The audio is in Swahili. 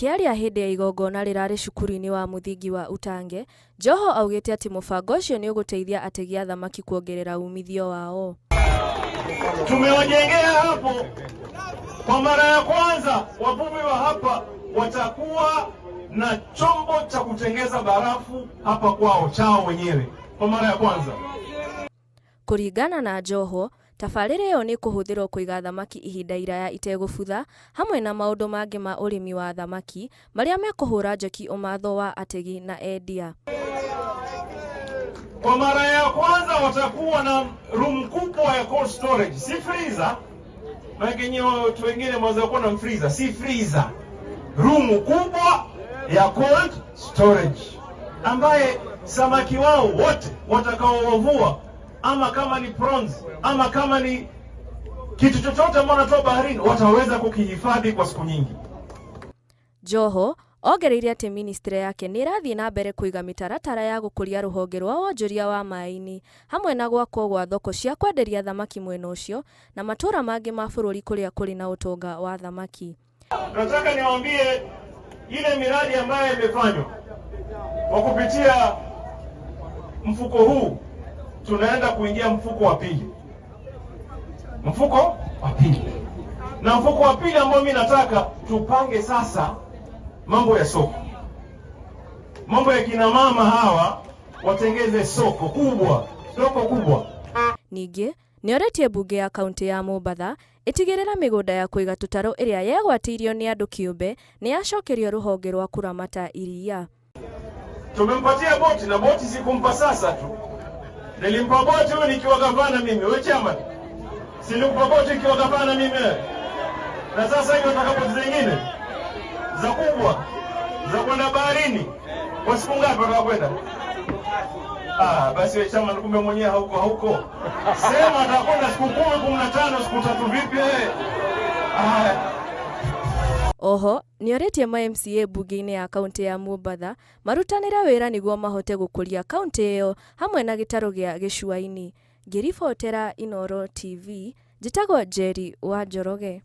Akiaria hindi ya igongona rirari cukuru-ini wa muthingi wa Utange, Joho augite ati mubango ucio ni uguteithia ategi a thamaki kuongerera umithio wao. Tumewajengea hapo kwa mara ya kwanza, wavuvi wa hapa watakuwa na chombo cha kutengeza barafu hapa kwao chao wenyewe kwa mara ya kwanza. Kuringana na Joho, tabarĩra ĩyo nĩ kũhũthĩrwo kũiga thamaki ihinda iraya itegũbutha hamwe na maũndũ mangĩ ma ũrĩmi wa thamaki marĩa mekũhũra njoki ũmatho wa ategi na endia. Kwa mara ya kwanza watakuwa na room kubwa ya cold storage, si freezer. Maana watu wengine wanaweza kuwa na freezer, si freezer. Room kubwa ya cold storage ambaye samaki wao wote watakaovua, ama kama ni prawns, ama kama ni kitu chochote ambao wanatoa baharini, wataweza kukihifadhi kwa siku nyingi. Joho ongereire ati ministry yake ni irathii na mbere kuiga mitaratara ya gukuria ruhonge rwa wonjoria wa maĩ-inĩ hamwe na gwakwo gwa thoko cia kwenderia thamaki mwena ucio na matura mangĩ ma bũrũri kuria kuri na utonga wa thamaki. Nataka niwaambie ile miradi ambayo imefanywa kwa kupitia mfuko huu, tunaenda kuingia mfuko wa pili. Mfuko wa pili. Na mfuko wa pili ambao mimi nataka tupange sasa mambo ya soko. Mambo ya kina mama hawa watengeze soko kubwa, soko kubwa. Ningĩ nĩoretie bunge ya kaunti ya Mombatha itigĩrĩra mĩgũnda ya kũiga tũtarũ ĩrĩa yegwatĩirio nĩ andũ kĩũmbe nĩ yacokerio rũhonge rwa kuramata iria. Tumempatia boti na boti sikumpa sasa tu. Nilimpa boti wewe nikiwa gavana mimi, wewe chama. Silimpa boti nikiwa gavana mimi. Na sasa hiyo nataka boti zingine za kubwa za kwenda baharini. Kwa siku ngapi watakwenda? Basi wewe chama kumbe mwenyewe hauko. Sema atakwenda siku 10, 15, siku 3 vipi wewe? Oho nĩoretie ma-MCA bunge-inĩ ya kaunti ya Mombatha marutanĩre wĩra nĩguo mahote gũkũria kaunti ĩyo hamwe na gĩtarũ gĩa gĩcũa-inĩ. Ngĩribotera Inooro TV, njĩtagwo Jerry wa Njoroge.